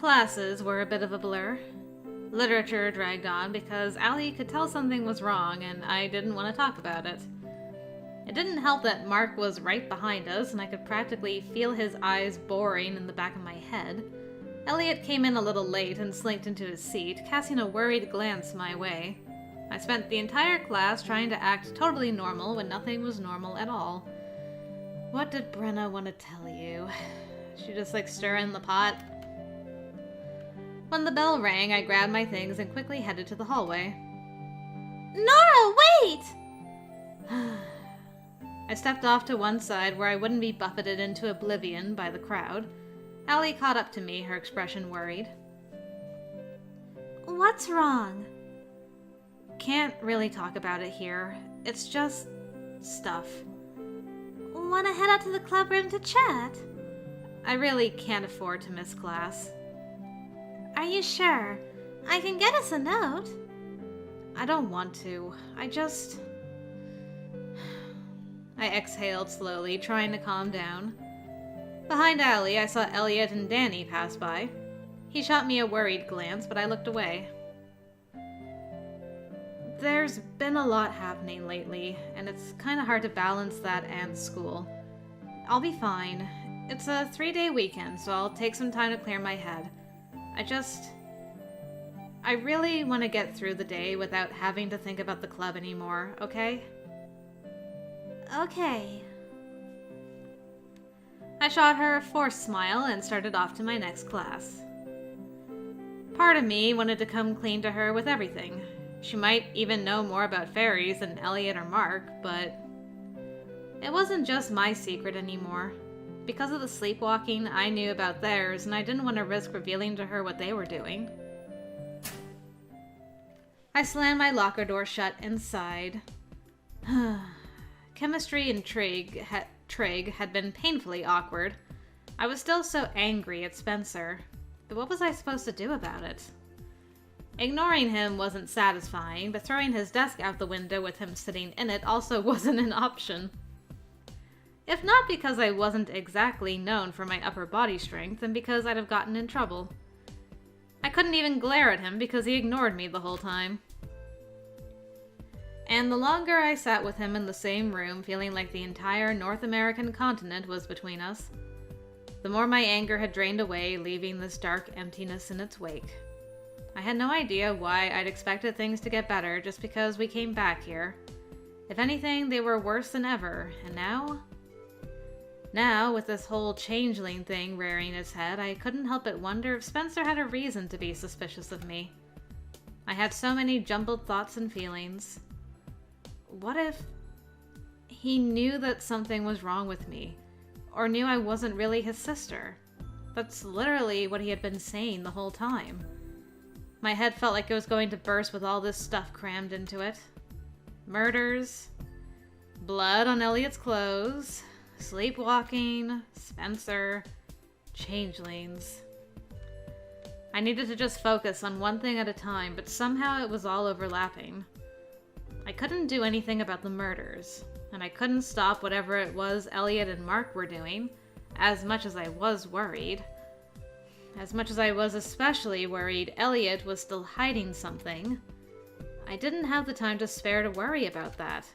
Classes were a bit of a blur. Literature dragged on because Allie could tell something was wrong and I didn't want to talk about it. It didn't help that Mark was right behind us and I could practically feel his eyes boring in the back of my head. Elliot came in a little late and slinked into his seat, casting a worried glance my way. I spent the entire class trying to act totally normal when nothing was normal at all. What did Brenna want to tell you? She just stirring the pot? When the bell rang, I grabbed my things and quickly headed to the hallway. Nora, wait! I stepped off to one side where I wouldn't be buffeted into oblivion by the crowd. Allie caught up to me, her expression worried. What's wrong? Can't really talk about it here. It's just stuff. Wanna head out to the club room to chat? I really can't afford to miss class. Are you sure? I can get us a note. I don't want to. I exhaled slowly, trying to calm down. Behind Allie, I saw Elliot and Danny pass by. He shot me a worried glance, but I looked away. There's been a lot happening lately, and it's kind of hard to balance that and school. I'll be fine. It's a 3-day weekend, so I'll take some time to clear my head. I really want to get through the day without having to think about the club anymore, okay? Okay. I shot her a forced smile and started off to my next class. Part of me wanted to come clean to her with everything. She might even know more about fairies than Elliot or Mark, but it wasn't just my secret anymore. Because of the sleepwalking, I knew about theirs, and I didn't want to risk revealing to her what they were doing. I slammed my locker door shut and sighed. Chemistry and trig had been painfully awkward. I was still so angry at Spencer, but what was I supposed to do about it? Ignoring him wasn't satisfying, but throwing his desk out the window with him sitting in it also wasn't an option. If not because I wasn't exactly known for my upper body strength, then because I'd have gotten in trouble. I couldn't even glare at him because he ignored me the whole time. And the longer I sat with him in the same room, feeling like the entire North American continent was between us, the more my anger had drained away, leaving this dark emptiness in its wake. I had no idea why I'd expected things to get better just because we came back here. If anything, they were worse than ever, and now, with this whole changeling thing rearing its head, I couldn't help but wonder if Spencer had a reason to be suspicious of me. I had so many jumbled thoughts and feelings. What if he knew that something was wrong with me, or knew I wasn't really his sister? That's literally what he had been saying the whole time. My head felt like it was going to burst with all this stuff crammed into it. Murders, blood on Elliot's clothes, sleepwalking, Spencer, changelings. I needed to just focus on one thing at a time, but somehow it was all overlapping. I couldn't do anything about the murders, and I couldn't stop whatever it was Elliot and Mark were doing, as much as I was worried. As much as I was especially worried Elliot was still hiding something, I didn't have the time to spare to worry about that.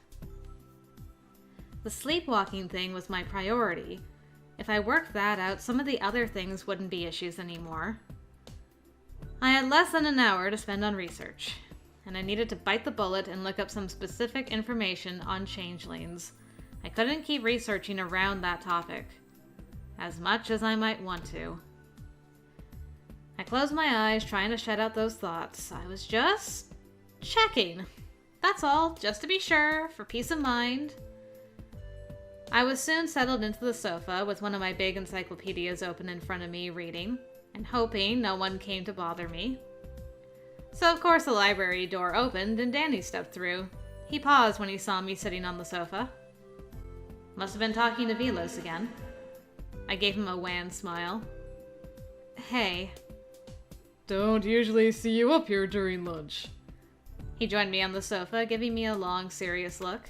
The sleepwalking thing was my priority. If I worked that out, some of the other things wouldn't be issues anymore. I had less than an hour to spend on research, and I needed to bite the bullet and look up some specific information on changelings. I couldn't keep researching around that topic, as much as I might want to. I closed my eyes, trying to shut out those thoughts. I was just checking. That's all, just to be sure, for peace of mind. I was soon settled into the sofa with one of my big encyclopedias open in front of me, reading, and hoping no one came to bother me. So of course the library door opened and Danny stepped through. He paused when he saw me sitting on the sofa. Must have been talking to Velos again. I gave him a wan smile. Hey. Don't usually see you up here during lunch. He joined me on the sofa, giving me a long, serious look.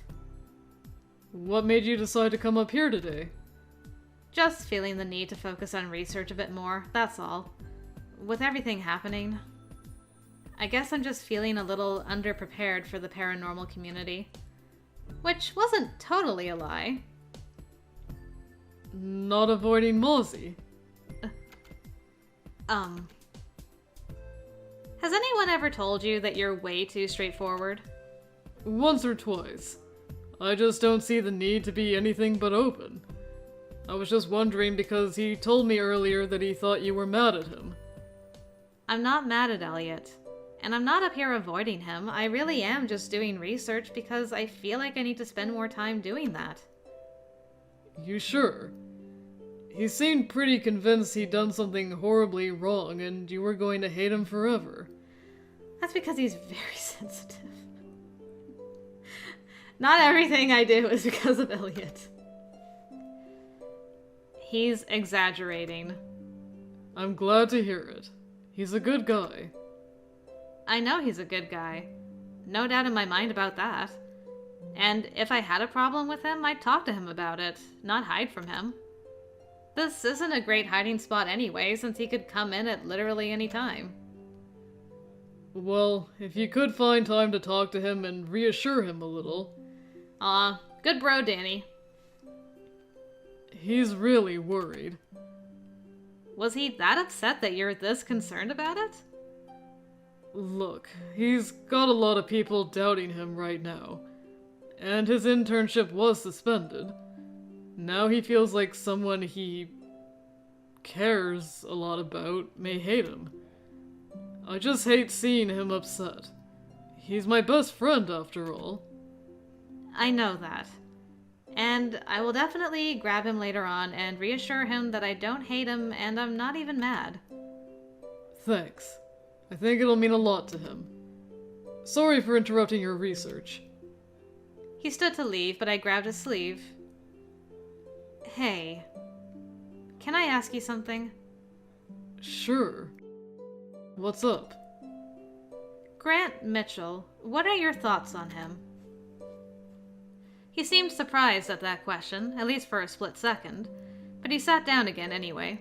What made you decide to come up here today? Just feeling the need to focus on research a bit more, that's all. with everything happening, I guess I'm just feeling a little underprepared for the paranormal community. Which wasn't totally a lie. Not avoiding Mozzie. Has anyone ever told you that you're way too straightforward? Once or twice. I just don't see the need to be anything but open. I was just wondering because he told me earlier that he thought you were mad at him. I'm not mad at Elliot. And I'm not up here avoiding him. I really am just doing research because I feel like I need to spend more time doing that. You sure? He seemed pretty convinced he'd done something horribly wrong and you were going to hate him forever. That's because he's very sensitive. Not everything I do is because of Elliot. He's exaggerating. I'm glad to hear it. He's a good guy. I know he's a good guy. No doubt in my mind about that. And if I had a problem with him, I'd talk to him about it, not hide from him. This isn't a great hiding spot anyway, since he could come in at literally any time. Well, if you could find time to talk to him and reassure him a little. Aw, good bro, Danny. He's really worried. Was he that upset that you're this concerned about it? Look, he's got a lot of people doubting him right now. And his internship was suspended. Now he feels like someone he cares a lot about may hate him. I just hate seeing him upset. He's my best friend, after all. I know that. And I will definitely grab him later on and reassure him that I don't hate him and I'm not even mad. Thanks. I think it'll mean a lot to him. Sorry for interrupting your research. He stood to leave, but I grabbed his sleeve. Hey, can I ask you something? Sure. What's up? Grant Mitchell, what are your thoughts on him? He seemed surprised at that question, at least for a split second, but he sat down again anyway.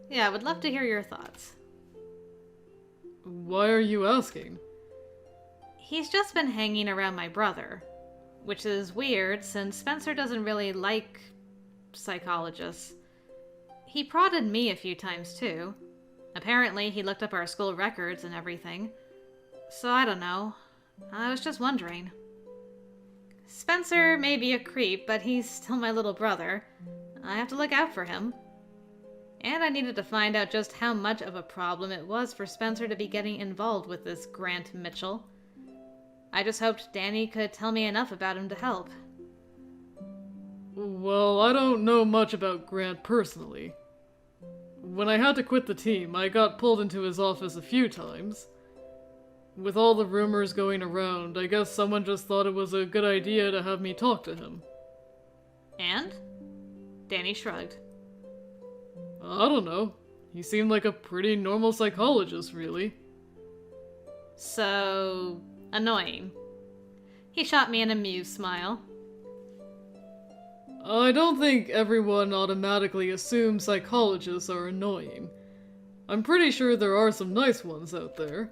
Yeah, I would love to hear your thoughts. Why are you asking? He's just been hanging around my brother, which is weird since Spencer doesn't really like psychologists. He prodded me a few times too. Apparently he looked up our school records and everything. So I don't know. I was just wondering. Spencer may be a creep, but he's still my little brother. I have to look out for him. And I needed to find out just how much of a problem it was for Spencer to be getting involved with this Grant Mitchell. I just hoped Danny could tell me enough about him to help. Well, I don't know much about Grant personally. When I had to quit the team, I got pulled into his office a few times. With all the rumors going around, I guess someone just thought it was a good idea to have me talk to him. And? Danny shrugged. I don't know. He seemed like a pretty normal psychologist, really. So annoying. He shot me an amused smile. I don't think everyone automatically assumes psychologists are annoying. I'm pretty sure there are some nice ones out there.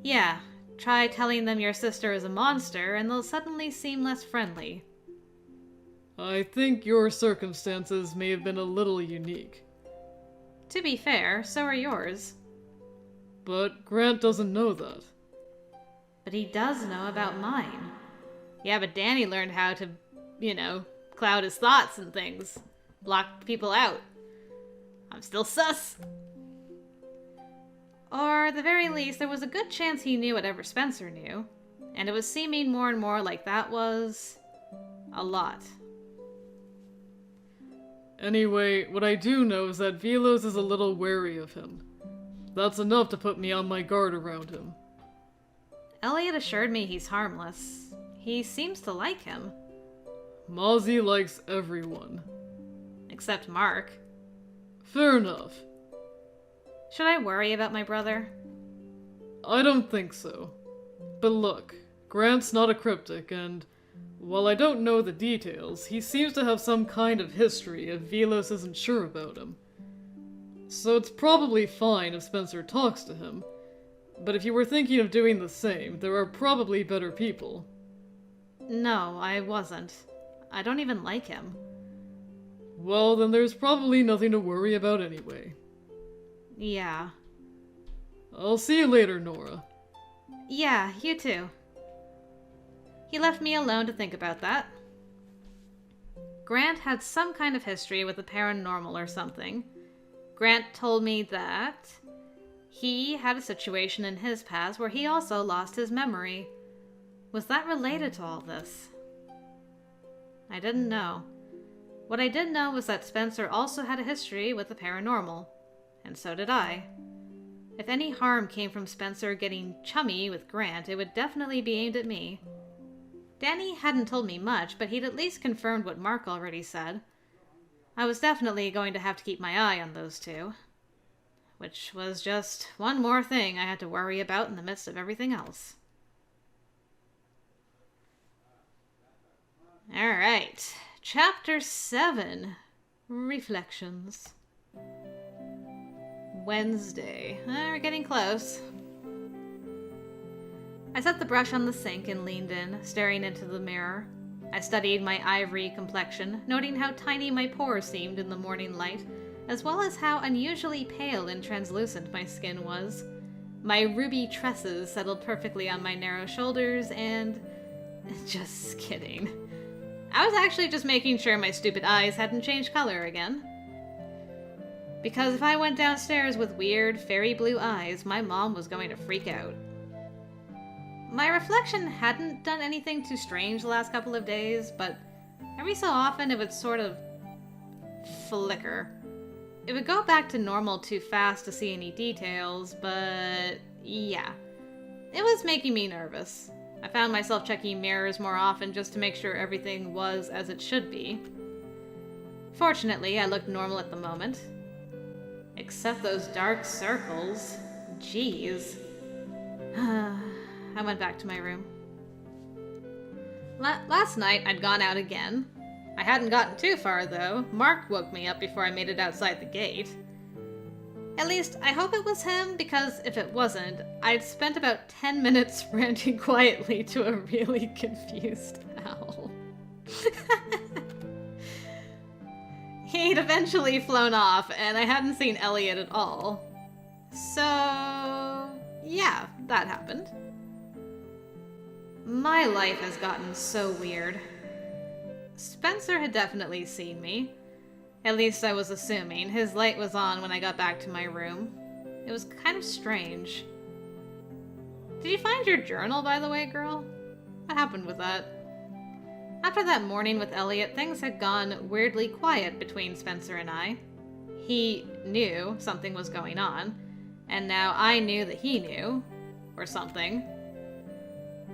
Yeah, try telling them your sister is a monster and they'll suddenly seem less friendly. I think your circumstances may have been a little unique. To be fair, so are yours. But Grant doesn't know that. But he does know about mine. Yeah, but Danny learned how to, cloud his thoughts and things. Block people out. I'm still sus. Or, at the very least, there was a good chance he knew whatever Spencer knew. And it was seeming more and more like that was a lot. Anyway, what I do know is that Velos is a little wary of him. That's enough to put me on my guard around him. Elliot assured me he's harmless. He seems to like him. Mozzie likes everyone. Except Mark. Fair enough. Should I worry about my brother? I don't think so. But look, Grant's not a cryptic, and while I don't know the details, he seems to have some kind of history if Velos isn't sure about him. So it's probably fine if Spencer talks to him. But if you were thinking of doing the same, there are probably better people. No, I wasn't. I don't even like him. Well, then there's probably nothing to worry about anyway. Yeah. I'll see you later, Nora. Yeah, you too. He left me alone to think about that. Grant had some kind of history with the paranormal or something. Grant told me that he had a situation in his past where he also lost his memory. Was that related to all this? I didn't know. What I did know was that Spencer also had a history with the paranormal, and so did I. If any harm came from Spencer getting chummy with Grant, it would definitely be aimed at me. Danny hadn't told me much, but he'd at least confirmed what Mark already said. I was definitely going to have to keep my eye on those two. Which was just one more thing I had to worry about in the midst of everything else. Alright, Chapter 7, Reflections. Wednesday. We're getting close. I set the brush on the sink and leaned in, staring into the mirror. I studied my ivory complexion, noting how tiny my pores seemed in the morning light, as well as how unusually pale and translucent my skin was. My ruby tresses settled perfectly on my narrow shoulders, and... just kidding. I was actually just making sure my stupid eyes hadn't changed color again. Because if I went downstairs with weird, fairy blue eyes, my mom was going to freak out. My reflection hadn't done anything too strange the last couple of days, but every so often it would sort of flicker. It would go back to normal too fast to see any details, but yeah. It was making me nervous. I found myself checking mirrors more often just to make sure everything was as it should be. Fortunately, I looked normal at the moment. Except those dark circles. Jeez. I went back to my room. Last night, I'd gone out again. I hadn't gotten too far, though. Mark woke me up before I made it outside the gate. At least, I hope it was him, because if it wasn't, I'd spent about 10 minutes ranting quietly to a really confused owl. He'd eventually flown off, and I hadn't seen Elliot at all. So, yeah, that happened. My life has gotten so weird. Spencer had definitely seen me. At least I was assuming. His light was on when I got back to my room. It was kind of strange. Did you find your journal, by the way, girl? What happened with that? After that morning with Elliot, things had gone weirdly quiet between Spencer and I. He knew something was going on, and now I knew that he knew, or something.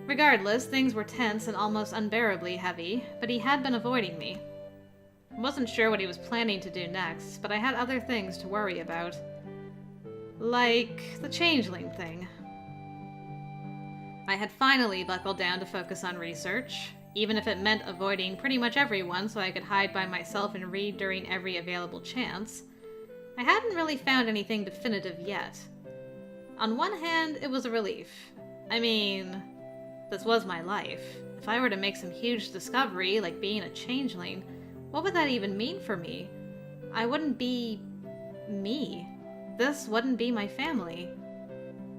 Regardless, things were tense and almost unbearably heavy, but he had been avoiding me. I wasn't sure what he was planning to do next, but I had other things to worry about. Like the changeling thing. I had finally buckled down to focus on research, even if it meant avoiding pretty much everyone so I could hide by myself and read during every available chance. I hadn't really found anything definitive yet. On one hand, it was a relief. I mean, this was my life. If I were to make some huge discovery, like being a changeling, what would that even mean for me? I wouldn't be me. This wouldn't be my family.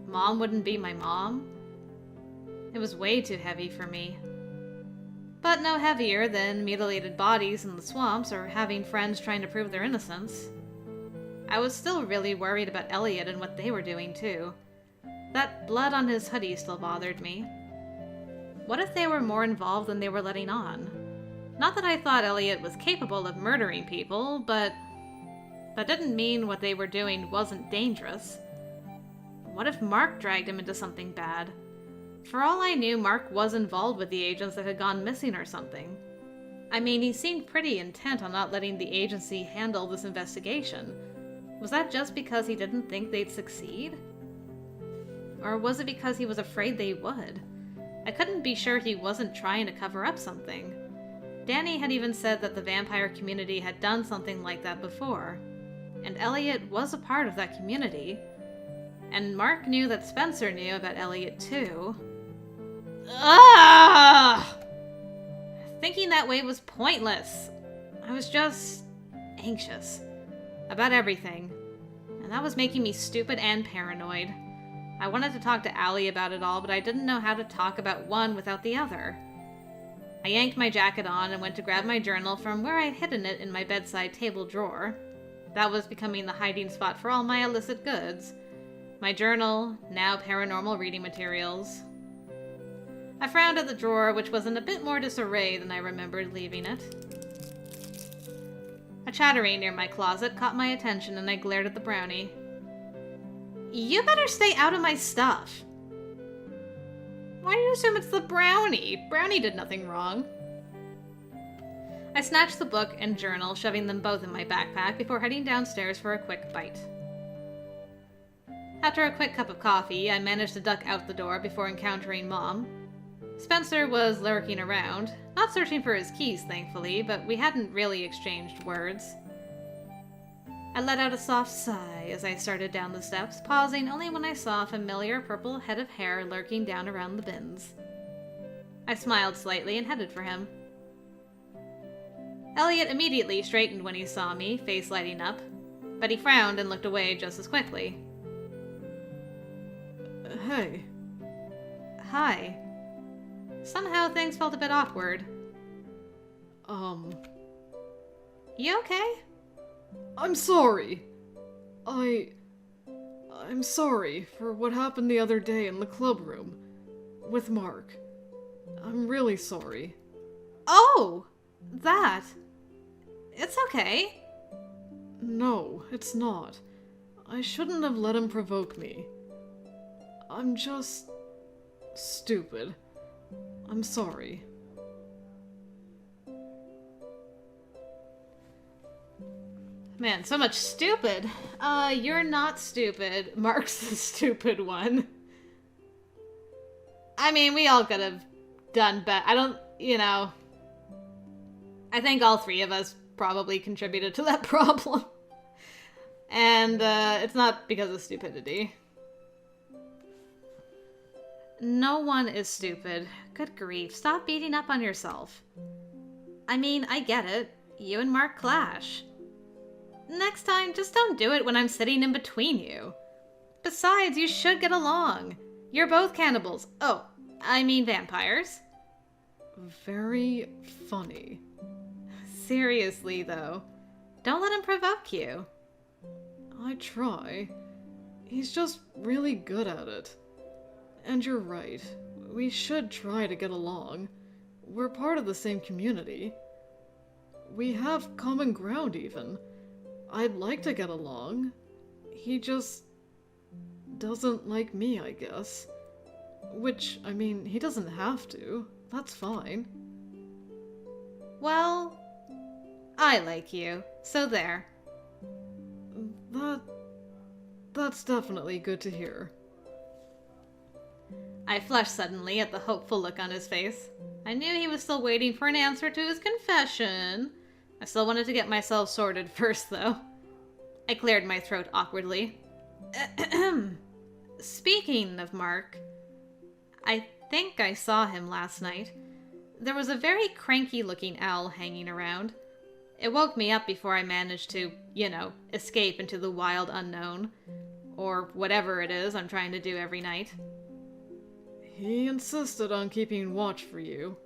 Mom wouldn't be my mom. It was way too heavy for me. But no heavier than mutilated bodies in the swamps or having friends trying to prove their innocence. I was still really worried about Elliot and what they were doing too. That blood on his hoodie still bothered me. What if they were more involved than they were letting on? Not that I thought Elliot was capable of murdering people, but that didn't mean what they were doing wasn't dangerous. What if Mark dragged him into something bad? For all I knew, Mark was involved with the agents that had gone missing or something. I mean, he seemed pretty intent on not letting the agency handle this investigation. Was that just because he didn't think they'd succeed? Or was it because he was afraid they would? I couldn't be sure he wasn't trying to cover up something. Danny had even said that the vampire community had done something like that before. and Elliot was a part of that community. And Mark knew that Spencer knew about Elliot too. Ah! Thinking that way was pointless. I was just anxious about everything, and that was making me stupid and paranoid. I wanted to talk to Allie about it all, but I didn't know how to talk about one without the other. I yanked my jacket on and went to grab my journal from where I'd hidden it in my bedside table drawer. That was becoming the hiding spot for all my illicit goods. My journal, now paranormal reading materials. I frowned at the drawer, which was in a bit more disarray than I remembered leaving it. A chattering near my closet caught my attention, and I glared at the brownie. You better stay out of my stuff. Why do you assume it's the brownie? Brownie did nothing wrong. I snatched the book and journal, shoving them both in my backpack before heading downstairs for a quick bite. After a quick cup of coffee, I managed to duck out the door before encountering Mom. Spencer was lurking around, not searching for his keys, thankfully, but we hadn't really exchanged words. I let out a soft sigh as I started down the steps, pausing only when I saw a familiar purple head of hair lurking down around the bins. I smiled slightly and headed for him. Elliot immediately straightened when he saw me, face lighting up, but he frowned and looked away just as quickly. Hey. Hi. Somehow things felt a bit awkward. You okay? I'm sorry. I'm sorry for what happened the other day in the club room with Mark. I'm really sorry. Oh! That. It's okay. No, it's not. I shouldn't have let him provoke me. I'm just stupid. I'm sorry. Man, so much stupid. You're not stupid. Mark's the stupid one. I mean, we all could have done better. I think all three of us probably contributed to that problem. And, it's not because of stupidity. No one is stupid. Good grief, stop beating up on yourself. I mean, I get it. You and Mark clash. Next time, just don't do it when I'm sitting in between you. Besides, you should get along. You're both cannibals. Oh, I mean vampires. Very funny. Seriously, though. Don't let him provoke you. I try. He's just really good at it. And you're right. We should try to get along. We're part of the same community. We have common ground, even. I'd like to get along. He just doesn't like me, I guess. Which, I mean, he doesn't have to. That's fine. Well, I like you, so there. That's definitely good to hear. I flushed suddenly at the hopeful look on his face. I knew he was still waiting for an answer to his confession. I still wanted to get myself sorted first, though. I cleared my throat awkwardly. Speaking of Mark, I think I saw him last night. There was a very cranky-looking owl hanging around. It woke me up before I managed to, escape into the wild unknown. Or whatever it is I'm trying to do every night. He insisted on keeping watch for you.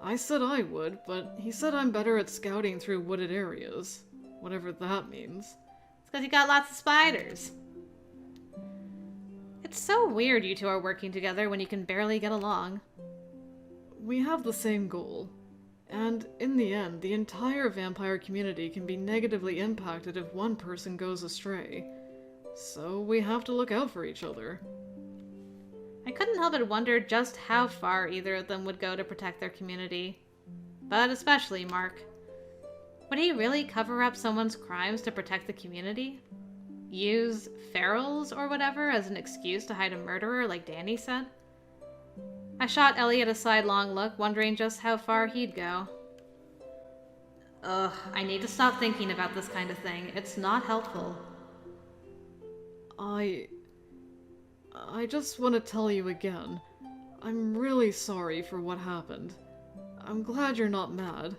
I said I would, but he said I'm better at scouting through wooded areas. Whatever that means. It's because you got lots of spiders. It's so weird you two are working together when you can barely get along. We have the same goal. And in the end, the entire vampire community can be negatively impacted if one person goes astray. So we have to look out for each other. I couldn't help but wonder just how far either of them would go to protect their community. But especially Mark. Would he really cover up someone's crimes to protect the community? Use ferals or whatever as an excuse to hide a murderer like Danny said? I shot Elliot a sidelong look, wondering just how far he'd go. Ugh, I need to stop thinking about this kind of thing. It's not helpful. I just want to tell you again. I'm really sorry for what happened. I'm glad you're not mad.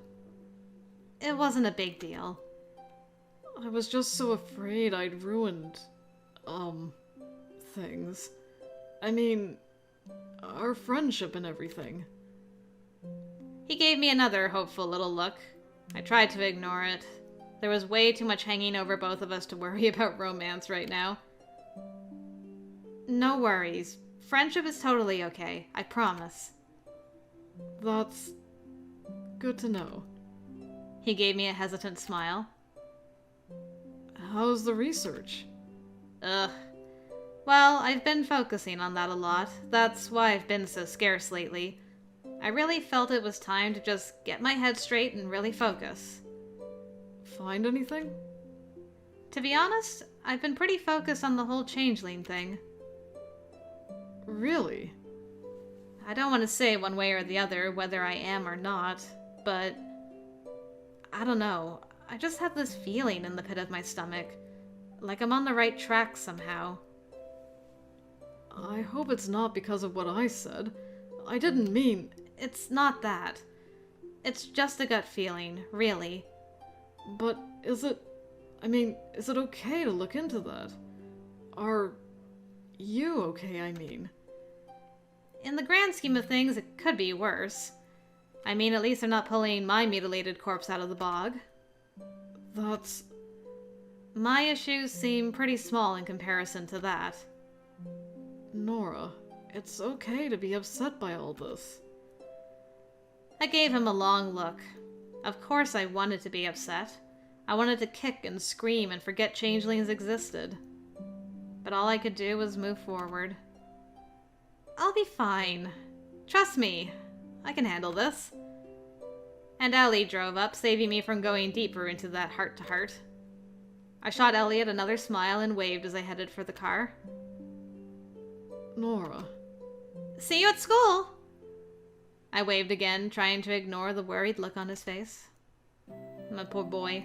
It wasn't a big deal. I was just so afraid I'd ruined, things. I mean, our friendship and everything. He gave me another hopeful little look. I tried to ignore it. There was way too much hanging over both of us to worry about romance right now. No worries. Friendship is totally okay. I promise. That's good to know. He gave me a hesitant smile. How's the research? Ugh. Well, I've been focusing on that a lot. That's why I've been so scarce lately. I really felt it was time to just get my head straight and really focus. Find anything? To be honest, I've been pretty focused on the whole changeling thing. Really? I don't want to say one way or the other whether I am or not, but I don't know. I just have this feeling in the pit of my stomach, like I'm on the right track somehow. I hope it's not because of what I said. I didn't mean... It's not that. It's just a gut feeling, really. But is it okay to look into that? Are you okay, I mean? In the grand scheme of things, it could be worse. I mean, at least they're not pulling my mutilated corpse out of the bog. That's... My issues seem pretty small in comparison to that. Nora, it's okay to be upset by all this. I gave him a long look. Of course I wanted to be upset. I wanted to kick and scream and forget changelings existed. But all I could do was move forward. I'll be fine. Trust me. I can handle this. And Ellie drove up, saving me from going deeper into that heart-to-heart. I shot Elliot another smile and waved as I headed for the car. Nora. See you at school! I waved again, trying to ignore the worried look on his face. My poor boy.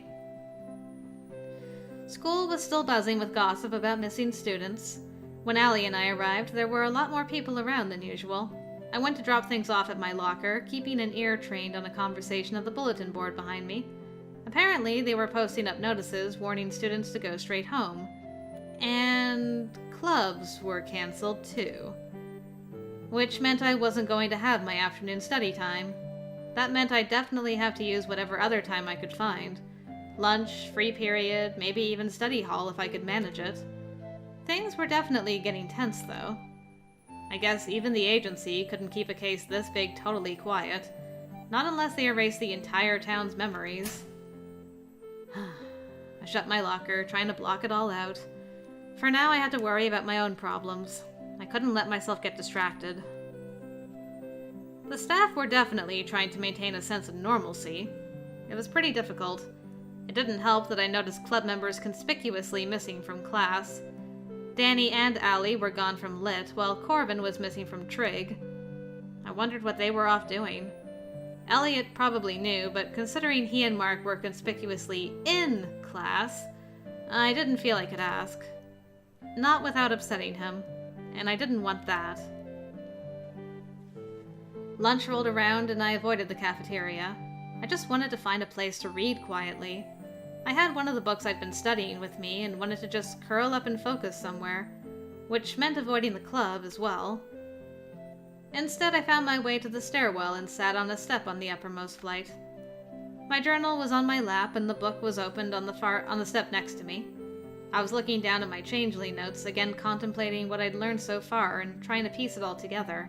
School was still buzzing with gossip about missing students. When Allie and I arrived, there were a lot more people around than usual. I went to drop things off at my locker, keeping an ear trained on a conversation at the bulletin board behind me. Apparently, they were posting up notices warning students to go straight home. And clubs were canceled too. Which meant I wasn't going to have my afternoon study time. That meant I'd definitely have to use whatever other time I could find. Lunch, free period, maybe even study hall if I could manage it. Things were definitely getting tense, though. I guess even the agency couldn't keep a case this big totally quiet. Not unless they erased the entire town's memories. I shut my locker, trying to block it all out. For now, I had to worry about my own problems. I couldn't let myself get distracted. The staff were definitely trying to maintain a sense of normalcy. It was pretty difficult. It didn't help that I noticed club members conspicuously missing from class. Danny and Allie were gone from Lit, while Corbin was missing from Trig. I wondered what they were off doing. Elliot probably knew, but considering he and Mark were conspicuously in class, I didn't feel I could ask. Not without upsetting him, and I didn't want that. Lunch rolled around and I avoided the cafeteria. I just wanted to find a place to read quietly. I had one of the books I'd been studying with me and wanted to just curl up and focus somewhere, which meant avoiding the club as well. Instead, I found my way to the stairwell and sat on a step on the uppermost flight. My journal was on my lap and the book was opened on the step next to me. I was looking down at my changeling notes, again contemplating what I'd learned so far and trying to piece it all together.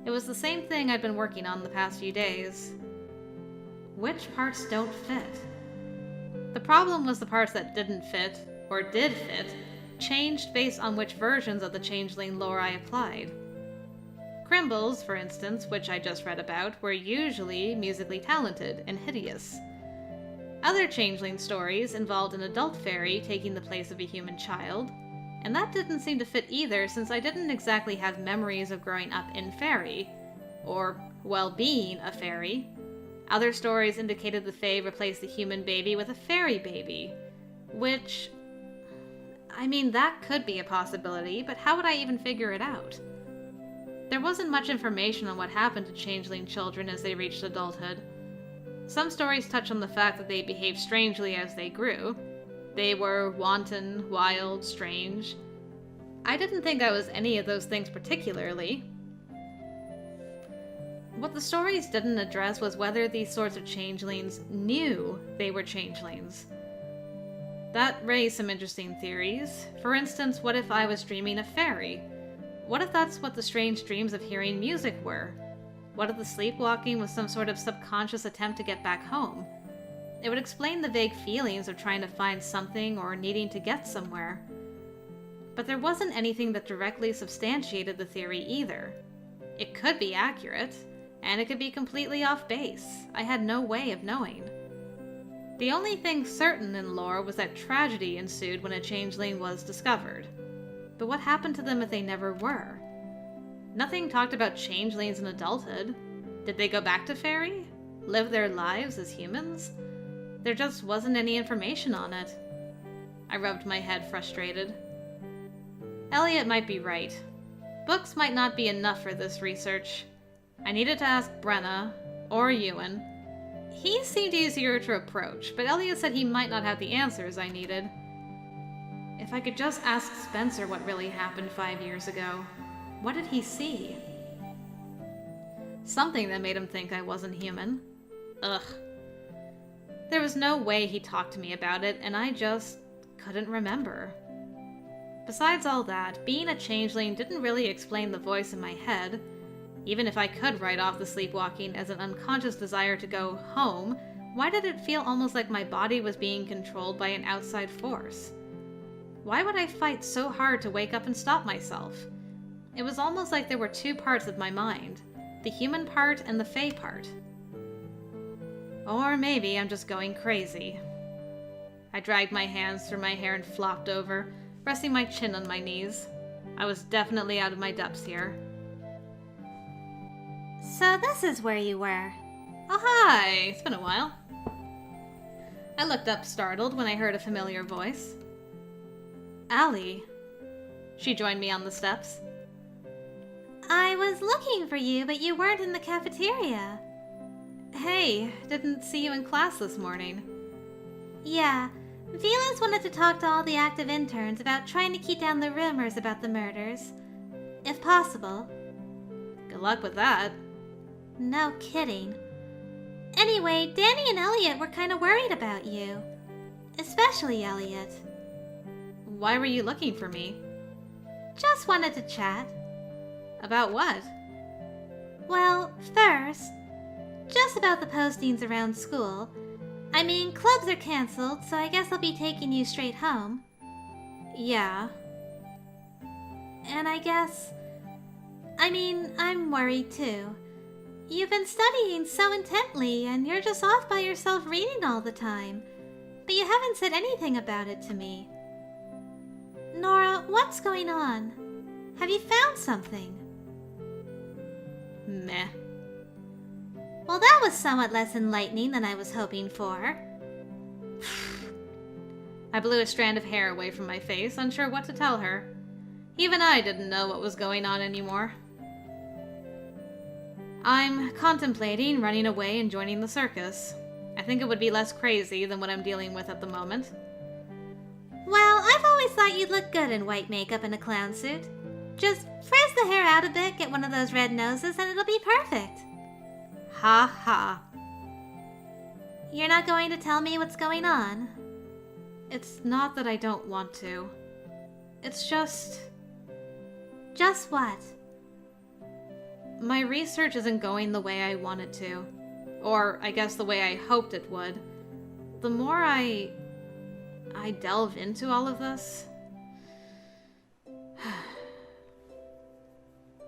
It was the same thing I'd been working on the past few days. Which parts don't fit? The problem was the parts that didn't fit, or did fit, changed based on which versions of the changeling lore I applied. Crimbles, for instance, which I just read about, were usually musically talented and hideous. Other changeling stories involved an adult fairy taking the place of a human child, and that didn't seem to fit either since I didn't exactly have memories of growing up in fairy, or, well, being a fairy. Other stories indicated the Fae replaced the human baby with a fairy baby, which... I mean, that could be a possibility, but how would I even figure it out? There wasn't much information on what happened to changeling children as they reached adulthood. Some stories touch on the fact that they behaved strangely as they grew. They were wanton, wild, strange. I didn't think I was any of those things particularly. What the stories didn't address was whether these sorts of changelings knew they were changelings. That raised some interesting theories. For instance, what if I was dreaming a fairy? What if that's what the strange dreams of hearing music were? What if the sleepwalking was some sort of subconscious attempt to get back home? It would explain the vague feelings of trying to find something or needing to get somewhere. But there wasn't anything that directly substantiated the theory either. It could be accurate, and it could be completely off base. I had no way of knowing. The only thing certain in lore was that tragedy ensued when a changeling was discovered. But what happened to them if they never were? Nothing talked about changelings in adulthood. Did they go back to fairy? Live their lives as humans? There just wasn't any information on it. I rubbed my head, frustrated. Elliot might be right. Books might not be enough for this research. I needed to ask Brenna, or Ewan. He seemed easier to approach, but Elliot said he might not have the answers I needed. If I could just ask Spencer what really happened 5 years ago. What did he see? Something that made him think I wasn't human. Ugh. There was no way he talked to me about it, and I just couldn't remember. Besides all that, being a changeling didn't really explain the voice in my head. Even if I could write off the sleepwalking as an unconscious desire to go home, why did it feel almost like my body was being controlled by an outside force? Why would I fight so hard to wake up and stop myself? It was almost like there were two parts of my mind, the human part and the fae part. Or maybe I'm just going crazy. I dragged my hands through my hair and flopped over, resting my chin on my knees. I was definitely out of my depths here. So this is where you were. Oh, hi! It's been a while. I looked up startled when I heard a familiar voice. Allie. She joined me on the steps. I was looking for you, but you weren't in the cafeteria. Hey, didn't see you in class this morning. Yeah, Velas wanted to talk to all the active interns about trying to keep down the rumors about the murders. If possible. Good luck with that. No kidding. Anyway, Danny and Elliot were kind of worried about you. Especially Elliot. Why were you looking for me? Just wanted to chat. About what? Well, first, just about the postings around school. I mean, clubs are canceled, so I guess I'll be taking you straight home. Yeah. And I'm worried too. You've been studying so intently, and you're just off by yourself reading all the time. But you haven't said anything about it to me. Nora, what's going on? Have you found something? Meh. Well, that was somewhat less enlightening than I was hoping for. I blew a strand of hair away from my face, unsure what to tell her. Even I didn't know what was going on anymore. I'm contemplating running away and joining the circus. I think it would be less crazy than what I'm dealing with at the moment. Well, I've always thought you'd look good in white makeup and a clown suit. Just frizz the hair out a bit, get one of those red noses, and it'll be perfect. Ha ha. You're not going to tell me what's going on? It's not that I don't want to. It's just... Just what? My research isn't going the way I want it to. Or, I guess the way I hoped it would. The more I delve into all of this...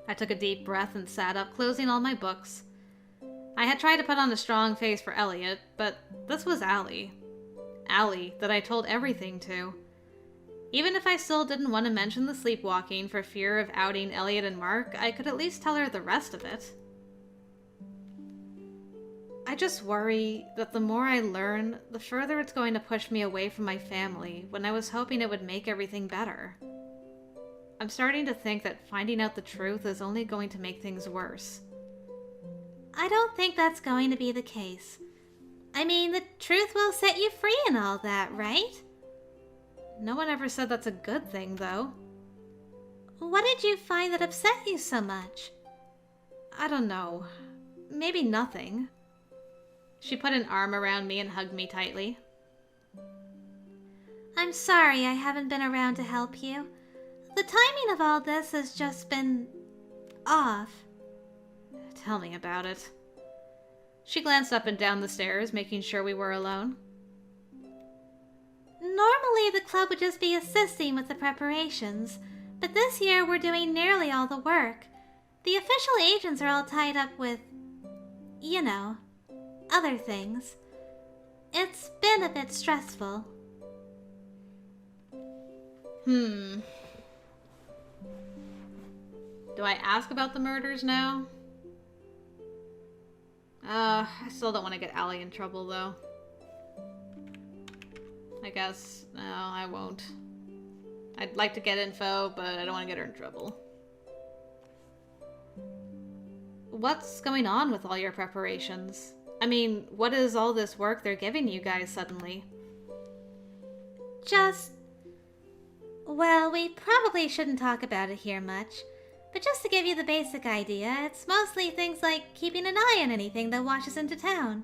I took a deep breath and sat up, closing all my books. I had tried to put on a strong face for Elliot, but this was Allie. Allie, that I told everything to. Even if I still didn't want to mention the sleepwalking for fear of outing Elliot and Mark, I could at least tell her the rest of it. I just worry that the more I learn, the further it's going to push me away from my family when I was hoping it would make everything better. I'm starting to think that finding out the truth is only going to make things worse. I don't think that's going to be the case. I mean, the truth will set you free and all that, right? No one ever said that's a good thing, though. What did you find that upset you so much? I don't know. Maybe nothing. She put an arm around me and hugged me tightly. I'm sorry I haven't been around to help you. The timing of all this has just been off. Tell me about it. She glanced up and down the stairs, making sure we were alone. Normally the club would just be assisting with the preparations, but this year we're doing nearly all the work. The official agents are all tied up with, other things. It's been a bit stressful. Do I ask about the murders now? I still don't want to get Allie in trouble, though. I guess, no, I won't. I'd like to get info, but I don't want to get her in trouble. What's going on with all your preparations? I mean, what is all this work they're giving you guys suddenly? Well, we probably shouldn't talk about it here much. But just to give you the basic idea, it's mostly things like keeping an eye on anything that washes into town.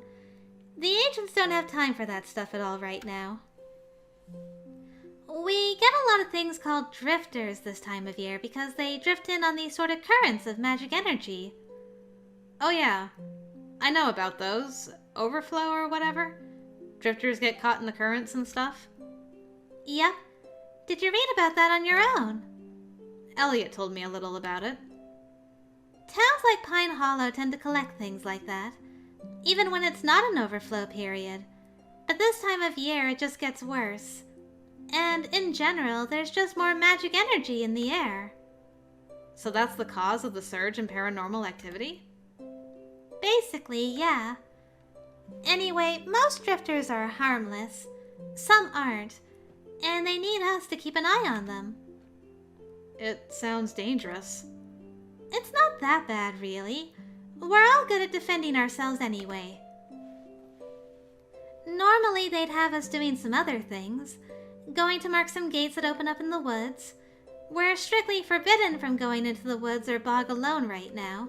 The agents don't have time for that stuff at all right now. We get a lot of things called drifters this time of year because they drift in on these sort of currents of magic energy. Oh yeah, I know about those. Overflow or whatever? Drifters get caught in the currents and stuff? Yep. Did you read about that on your own? Elliot told me a little about it. Towns like Pine Hollow tend to collect things like that, even when it's not an overflow period. But this time of year, it just gets worse. And in general, there's just more magic energy in the air. So that's the cause of the surge in paranormal activity? Basically, yeah. Anyway, most drifters are harmless. Some aren't. And they need us to keep an eye on them. It sounds dangerous. It's not that bad, really. We're all good at defending ourselves anyway. Normally, they'd have us doing some other things. Going to mark some gates that open up in the woods. We're strictly forbidden from going into the woods or bog alone right now.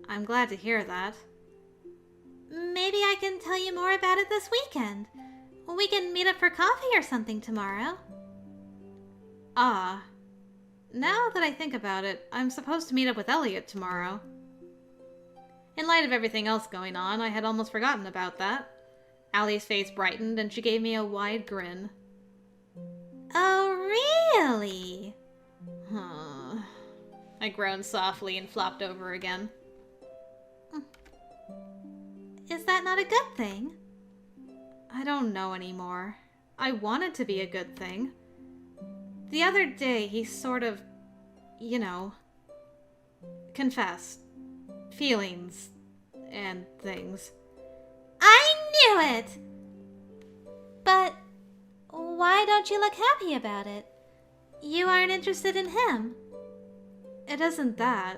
I'm glad to hear that. Maybe I can tell you more about it this weekend. We can meet up for coffee or something tomorrow. Now that I think about it, I'm supposed to meet up with Elliot tomorrow. In light of everything else going on, I had almost forgotten about that. Allie's face brightened and she gave me a wide grin. Oh, really? I groaned softly and flopped over again. Is that not a good thing? I don't know anymore. I want it to be a good thing. The other day, he sort of, confessed. Feelings. And things. I knew it! But why don't you look happy about it? You aren't interested in him. It isn't that.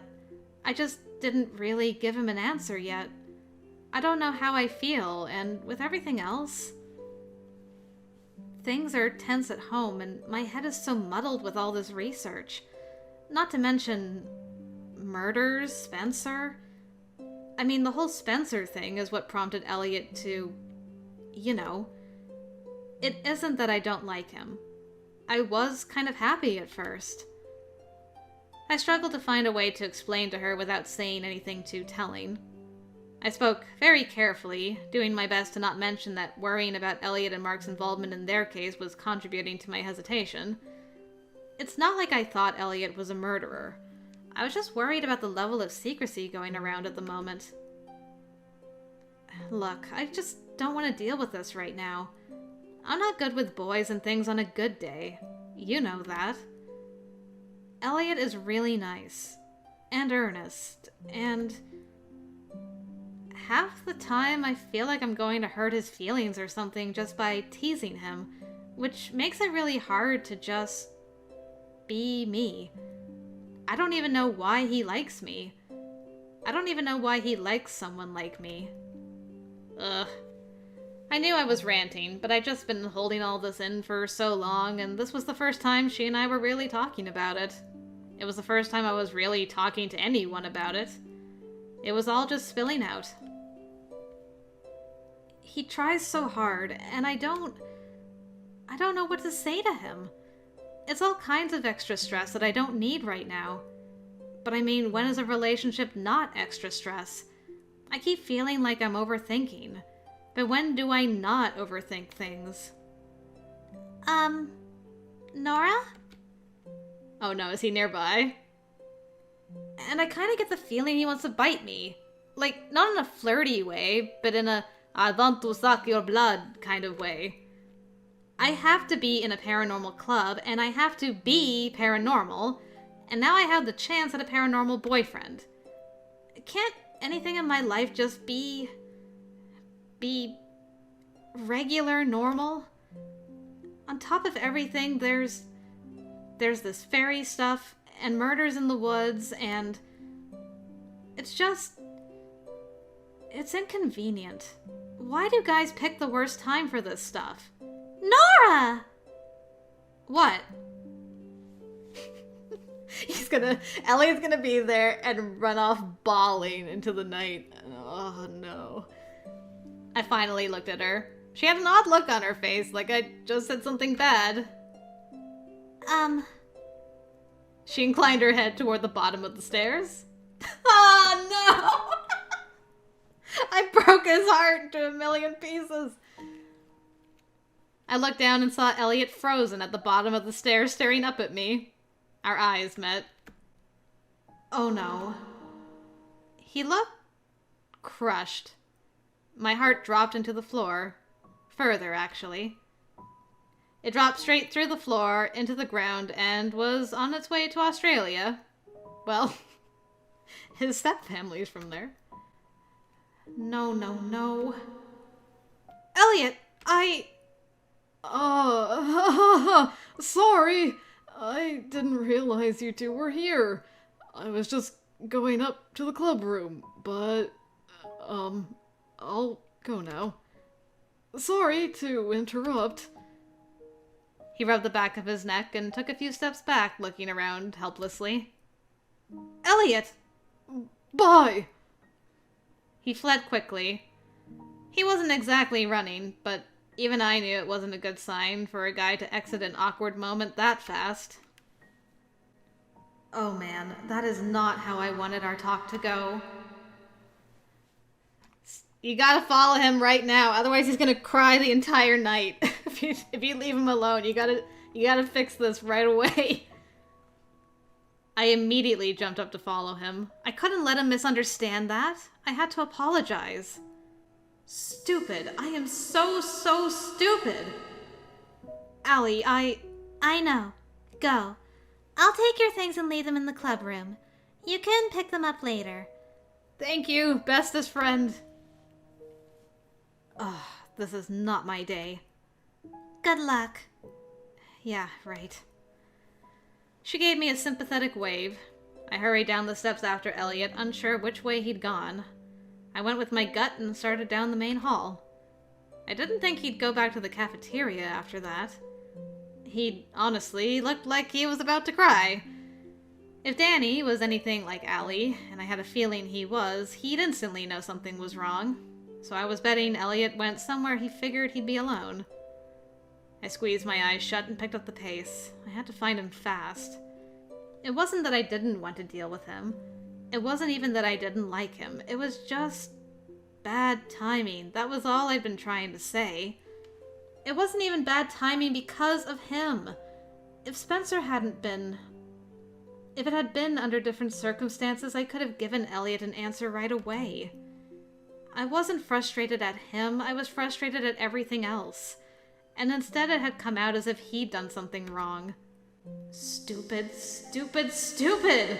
I just didn't really give him an answer yet. I don't know how I feel, and with everything else... Things are tense at home, and my head is so muddled with all this research. Not to mention... murders, Spencer... I mean, the whole Spencer thing is what prompted Elliot to... It isn't that I don't like him. I was kind of happy at first. I struggled to find a way to explain to her without saying anything too telling. I spoke very carefully, doing my best to not mention that worrying about Elliot and Mark's involvement in their case was contributing to my hesitation. It's not like I thought Elliot was a murderer. I was just worried about the level of secrecy going around at the moment. Look, I just don't want to deal with this right now. I'm not good with boys and things on a good day. You know that. Elliot is really nice. And earnest. And... half the time I feel like I'm going to hurt his feelings or something just by teasing him, which makes it really hard to just be me. I don't even know why he likes me. I don't even know why he likes someone like me. Ugh. I knew I was ranting, but I'd just been holding all this in for so long, and this was the first time she and I were really talking about it. It was the first time I was really talking to anyone about it. It was all just spilling out. He tries so hard, and I don't know what to say to him. It's all kinds of extra stress that I don't need right now. But I mean, when is a relationship not extra stress? I keep feeling like I'm overthinking. But when do I not overthink things? Nora? Oh no, is he nearby? And I kind of get the feeling he wants to bite me. Like, not in a flirty way, but in a I want to suck your blood kind of way. I have to be in a paranormal club, and I have to be paranormal, and now I have the chance at a paranormal boyfriend. Can't anything in my life just be regular, normal? On top of everything, there's this fairy stuff, and murders in the woods, and it's inconvenient. Why do guys pick the worst time for this stuff? Nora! What? Elliot's gonna be there and run off bawling into the night. Oh no. I finally looked at her. She had an odd look on her face, like I just said something bad. She inclined her head toward the bottom of the stairs. Oh no! I broke his heart into a million pieces. I looked down and saw Elliot frozen at the bottom of the stairs staring up at me. Our eyes met. Oh no. He looked crushed. My heart dropped into the floor. Further, actually. It dropped straight through the floor into the ground and was on its way to Australia. Well, his stepfamily's from there. No, no, no. Elliot, Sorry. I didn't realize you two were here. I was just going up to the club room, but, I'll go now. Sorry to interrupt. He rubbed the back of his neck and took a few steps back, looking around helplessly. Elliot! Bye! He fled quickly. He wasn't exactly running, but even I knew it wasn't a good sign for a guy to exit an awkward moment that fast. Oh man, that is not how I wanted our talk to go. You gotta follow him right now, otherwise he's gonna cry the entire night. If you leave him alone, you gotta fix this right away. I immediately jumped up to follow him. I couldn't let him misunderstand that. I had to apologize. Stupid. I am so stupid. Allie, I know. Go. I'll take your things and leave them in the club room. You can pick them up later. Thank you, bestest friend. Ugh, this is not my day. Good luck. Yeah, right. She gave me a sympathetic wave. I hurried down the steps after Elliot, unsure which way he'd gone. I went with my gut and started down the main hall. I didn't think he'd go back to the cafeteria after that. He honestly looked like he was about to cry. If Danny was anything like Allie, and I had a feeling he was, he'd instantly know something was wrong. So I was betting Elliot went somewhere he figured he'd be alone. I squeezed my eyes shut and picked up the pace. I had to find him fast. It wasn't that I didn't want to deal with him. It wasn't even that I didn't like him. It was just bad timing. That was all I'd been trying to say. It wasn't even bad timing because of him. If Spencer hadn't been... If it had been under different circumstances, I could have given Elliot an answer right away. I wasn't frustrated at him. I was frustrated at everything else. And instead it had come out as if he'd done something wrong. Stupid, stupid, stupid!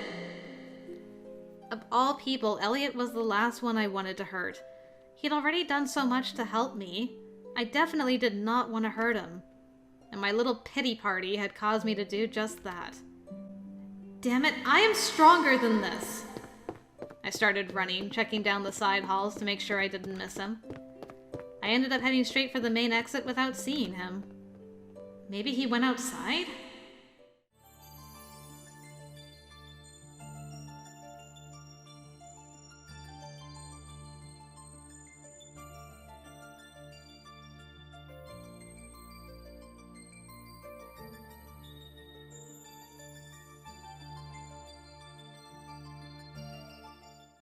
Of all people, Elliot was the last one I wanted to hurt. He'd already done so much to help me. I definitely did not want to hurt him. And my little pity party had caused me to do just that. Damn it, I am stronger than this! I started running, checking down the side halls to make sure I didn't miss him. I ended up heading straight for the main exit without seeing him. Maybe he went outside?